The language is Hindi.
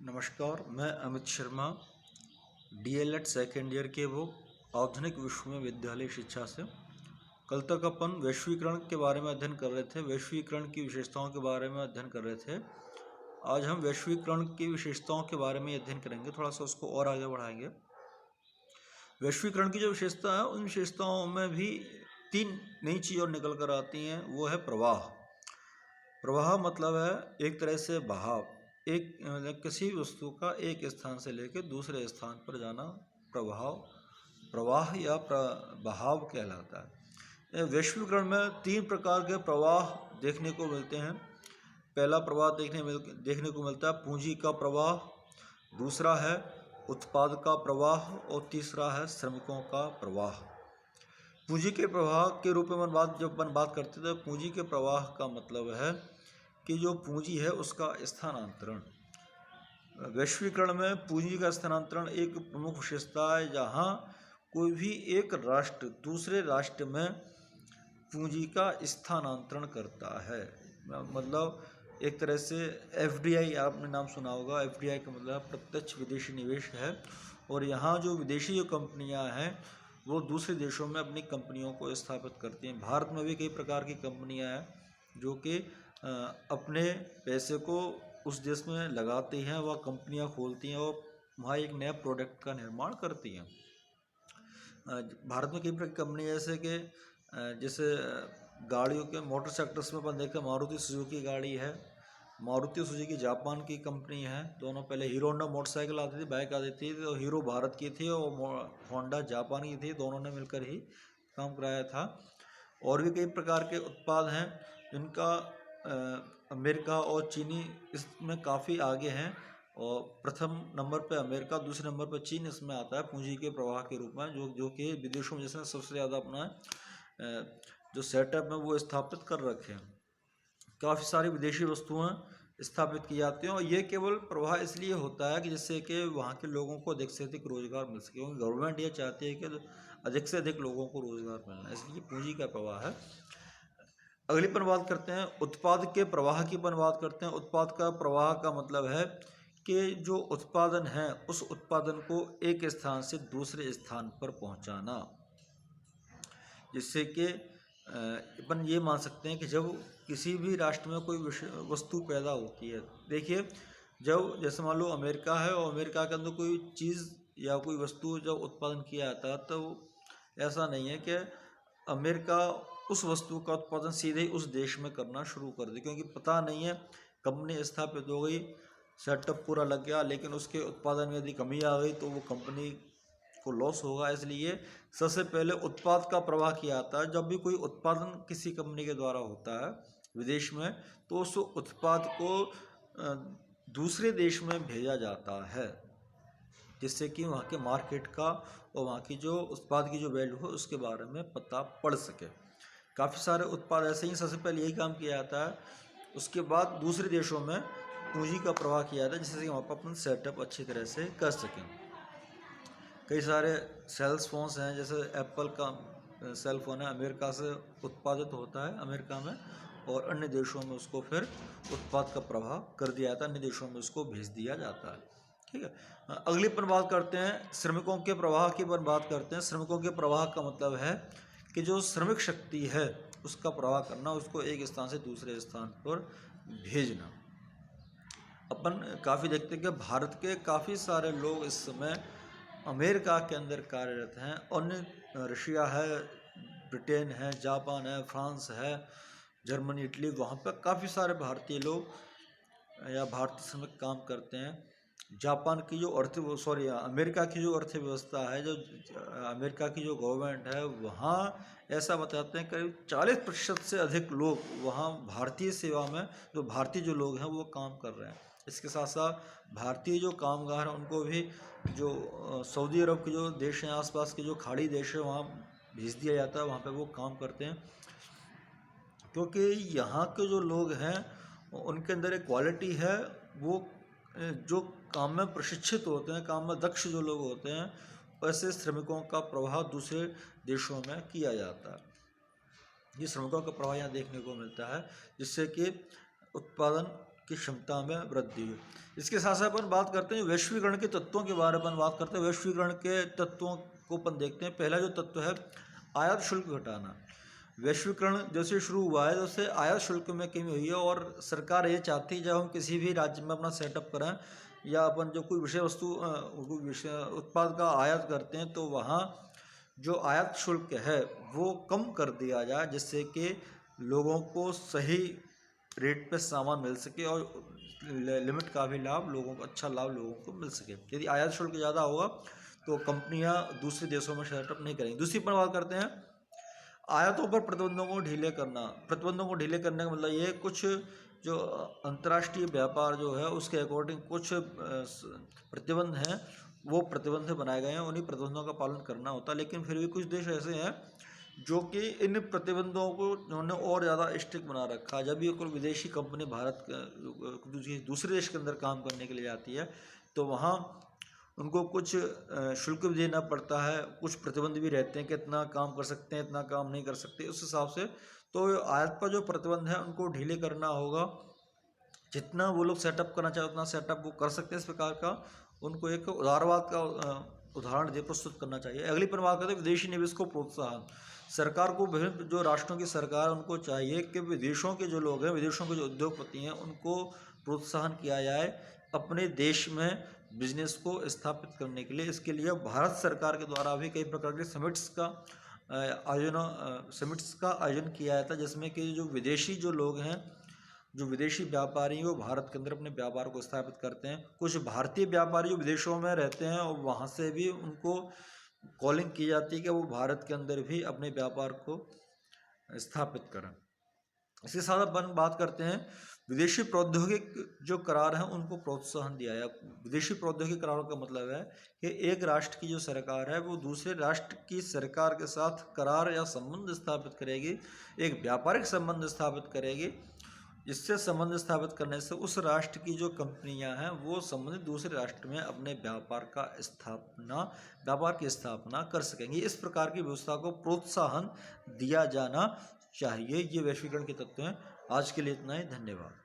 नमस्कार, मैं Amit Sharma DElEd second year के वो आधुनिक विश्व में विद्यालय शिक्षा से। कल तक अपन वैश्वीकरण के बारे में अध्ययन कर रहे थे, वैश्वीकरण की विशेषताओं के बारे में अध्ययन कर रहे थे। आज हम वैश्वीकरण की विशेषताओं के बारे में अध्ययन करेंगे, थोड़ा सा उसको और आगे बढ़ाएंगे। वैश्वीकरण की जो विशेषता है उन विशेषताओं में भी तीन नई चीज़ और निकल कर आती हैं। वो है प्रवाह। प्रवाह मतलब है एक तरह से बहाव, एक किसी वस्तु का एक स्थान से लेकर दूसरे स्थान पर जाना प्रवाह या बहाव कहलाता है। वैश्वीकरण में तीन प्रकार के प्रवाह देखने को मिलते हैं। पहला प्रवाह देखने को मिलता है पूंजी का प्रवाह, दूसरा है उत्पाद का प्रवाह और तीसरा है श्रमिकों का प्रवाह। पूंजी के प्रवाह के रूप में जब अपन बात करते हैं तो पूंजी के प्रवाह का मतलब है कि जो पूंजी है उसका स्थानांतरण। वैश्वीकरण में पूंजी का स्थानांतरण एक प्रमुख विशेषता है, जहाँ कोई भी एक राष्ट्र दूसरे राष्ट्र में पूंजी का स्थानांतरण करता है। मतलब एक तरह से एफडीआई, आपने नाम सुना होगा। एफडीआई का मतलब प्रत्यक्ष विदेशी निवेश है। और यहाँ जो विदेशी कंपनियाँ हैं वो दूसरे देशों में अपनी कंपनियों को स्थापित करती हैं। भारत में भी कई प्रकार की कंपनियाँ हैं जो कि अपने पैसे को उस देश में लगाती हैं, वह कंपनियां खोलती हैं और वहाँ एक नया प्रोडक्ट का निर्माण करती हैं। भारत में कई प्रकार की कंपनी ऐसे कि जैसे गाड़ियों के मोटर सेक्टर्स में अपन देखते हैं मारुति सुजुकी गाड़ी है। मारुति सुजुकी जापान की कंपनी है। दोनों पहले हीरो होंडा मोटरसाइकिल आती थी, बाइक आती थी, तो हीरो भारत की थी और होंडा जापान की थी। दोनों ने मिलकर ही काम कराया था। और भी कई प्रकार के उत्पाद हैं जिनका अमेरिका और चीनी इसमें काफ़ी आगे हैं। और प्रथम नंबर पे अमेरिका, दूसरे नंबर पे चीन इसमें आता है पूंजी के प्रवाह के रूप में, जो कि विदेशों में जैसे सबसे ज़्यादा अपना जो सेटअप है वो स्थापित कर रखे हैं। काफ़ी सारी विदेशी वस्तुएं स्थापित की जाती हैं और ये केवल प्रवाह इसलिए होता है कि जिससे कि वहाँ के लोगों को अधिक से अधिक रोजगार मिल सके, क्योंकि गवर्नमेंट ये चाहती है कि अधिक से अधिक लोगों को रोजगार मिलना, इसलिए पूंजी का प्रवाह है। अगली पर बात करते हैं उत्पाद के प्रवाह की पर बात करते हैं। उत्पाद का प्रवाह का मतलब है कि जो उत्पादन है उस उत्पादन को एक स्थान से दूसरे स्थान पर पहुंचाना, जिससे कि अपन ये मान सकते हैं कि जब किसी भी राष्ट्र में कोई वस्तु पैदा होती है, देखिए जब जैसे मान लो अमेरिका है और अमेरिका के अंदर कोई चीज़ या कोई वस्तु जब उत्पादन किया जाता है तो ऐसा नहीं है कि अमेरिका उस वस्तु का उत्पादन सीधे ही उस देश में करना शुरू कर दे, क्योंकि पता नहीं है कंपनी स्थापित हो गई, सेटअप पूरा लग गया, लेकिन उसके उत्पादन में यदि कमी आ गई तो वो कंपनी को लॉस होगा। इसलिए सबसे पहले उत्पाद का प्रवाह किया जाता है। जब भी कोई उत्पादन किसी कंपनी के द्वारा होता है विदेश में, तो उस उत्पाद को दूसरे देश में भेजा जाता है, जिससे कि वहाँ के मार्केट का और वहाँ की जो उत्पाद की जो वैल्यू है उसके बारे में पता पड़ सके। काफ़ी सारे उत्पाद ऐसे ही सबसे पहले यही काम किया जाता है, उसके बाद दूसरे देशों में पूंजी का प्रवाह किया जाता है, जिससे कि वहाँ पर अपन सेटअप अच्छी तरह से कर सकें। कई सारे सेल्स फोन्स हैं, जैसे एप्पल का सेल फोन है, अमेरिका से उत्पादित होता है अमेरिका में, और अन्य देशों में उसको फिर उत्पाद का प्रवाह कर दिया जाता है, अन्य देशों में उसको भेज दिया जाता है। ठीक है। अगली पर बात करते हैं श्रमिकों के प्रवाह की पर बात करते हैं। श्रमिकों के प्रवाह का मतलब है कि जो श्रमिक शक्ति है उसका प्रवाह करना, उसको एक स्थान से दूसरे स्थान पर भेजना। अपन काफ़ी देखते हैं कि भारत के काफ़ी सारे लोग इस समय अमेरिका के अंदर कार्यरत हैं। अन्य रशिया है, ब्रिटेन है, जापान है, फ्रांस है, जर्मनी, इटली, वहाँ पर काफ़ी सारे भारतीय लोग या भारतीय श्रमिक काम करते हैं। जापान की जो अमेरिका की जो अर्थव्यवस्था है, जो अमेरिका की जो गवर्नमेंट है, वहाँ ऐसा बताते हैं करीब 40% से अधिक लोग वहाँ भारतीय सेवा में, जो भारतीय जो लोग हैं वो काम कर रहे हैं। इसके साथ साथ भारतीय जो कामगार हैं उनको भी जो सऊदी अरब के जो देश हैं, आसपास के जो खाड़ी देश हैं, वहाँ भेज दिया जाता है, वहाँ पे वो काम करते हैं। क्योंकि यहाँ के जो लोग हैं उनके अंदर एक क्वालिटी है, वो जो काम में प्रशिक्षित होते हैं, काम में दक्ष जो लोग होते हैं, वैसे श्रमिकों का प्रवाह दूसरे देशों में किया जाता है। ये श्रमिकों का प्रवाह यहाँ देखने को मिलता है, जिससे कि उत्पादन की क्षमता में वृद्धि हुई। इसके साथ साथ अपन बात करते हैं वैश्वीकरण के तत्वों के बारे में बात करते हैं। वैश्वीकरण के तत्वों को अपन देखते हैं। पहला जो तत्व है आयात शुल्क घटाना। वैश्वीकरण जैसे शुरू हुआ है जैसे आयात शुल्क में कमी हुई है और सरकार ये चाहती है जब हम किसी भी राज्य में अपना सेटअप करें या अपन जो कोई विषय वस्तु उत्पाद का आयात करते हैं तो वहाँ जो आयात शुल्क है वो कम कर दिया जाए, जिससे कि लोगों को सही रेट पे सामान मिल सके और लिमिट का भी लाभ लोगों को, अच्छा लाभ लोगों को मिल सके। यदि आयात शुल्क ज़्यादा होगा तो कंपनियां दूसरे देशों में सेटअप नहीं करेंगी। दूसरी पर बात करते हैं आयातों पर प्रतिबंधों को ढीले करना। प्रतिबंधों को ढीले करने का मतलब ये कुछ जो अंतर्राष्ट्रीय व्यापार जो है उसके अकॉर्डिंग कुछ प्रतिबंध हैं, वो प्रतिबंध बनाए गए हैं, उन्हीं प्रतिबंधों का पालन करना होता है। लेकिन फिर भी कुछ देश ऐसे हैं जो कि इन प्रतिबंधों को उन्होंने और ज़्यादा स्ट्रिक्ट बना रखा है। जब भी कोई विदेशी कंपनी भारत दूसरे देश के अंदर काम करने के लिए आती है तो वहाँ उनको कुछ शुल्क भी देना पड़ता है, कुछ प्रतिबंध भी रहते हैं कि इतना काम कर सकते हैं, इतना काम नहीं कर सकते। उस हिसाब से तो आयात पर जो प्रतिबंध है उनको ढीले करना होगा। जितना वो लोग सेटअप करना चाहे उतना सेटअप वो कर सकते हैं। इस प्रकार का उनको एक उदारवाद का उदाहरण दे प्रस्तुत करना चाहिए। अगली पर बात करते हैं विदेशी निवेश को प्रोत्साहन। सरकार को विभिन्न जो राष्ट्रों की सरकार उनको चाहिए कि विदेशों के जो लोग हैं, विदेशों के जो उद्योगपति हैं, उनको प्रोत्साहन किया जाए अपने देश में बिजनेस को स्थापित करने के लिए। इसके लिए भारत सरकार के द्वारा भी कई प्रकार के समिट्स का आयोजन किया जाता है, जिसमें कि जो विदेशी जो लोग हैं, जो विदेशी व्यापारी वो भारत के अंदर अपने व्यापार को स्थापित करते हैं। कुछ भारतीय व्यापारी जो विदेशों में रहते हैं और वहाँ से भी उनको कॉलिंग की जाती है कि वो भारत के अंदर भी अपने व्यापार को स्थापित करें। इसके साथ अपन बात करते हैं विदेशी प्रौद्योगिक जो करार हैं उनको प्रोत्साहन दिया है। विदेशी प्रौद्योगिक करारों का मतलब है कि एक राष्ट्र की जो सरकार है वो दूसरे राष्ट्र की सरकार के साथ करार या संबंध स्थापित करेगी, एक व्यापारिक संबंध स्थापित करेगी। इससे संबंध स्थापित करने से उस राष्ट्र की जो कंपनियां हैं वो संबंधित दूसरे राष्ट्र में अपने व्यापार की स्थापना कर सकेंगी। इस प्रकार की व्यवस्था को प्रोत्साहन दिया जाना चाहिए। ये वैश्वीकरण के तत्व हैं। आज के लिए इतना ही, धन्यवाद।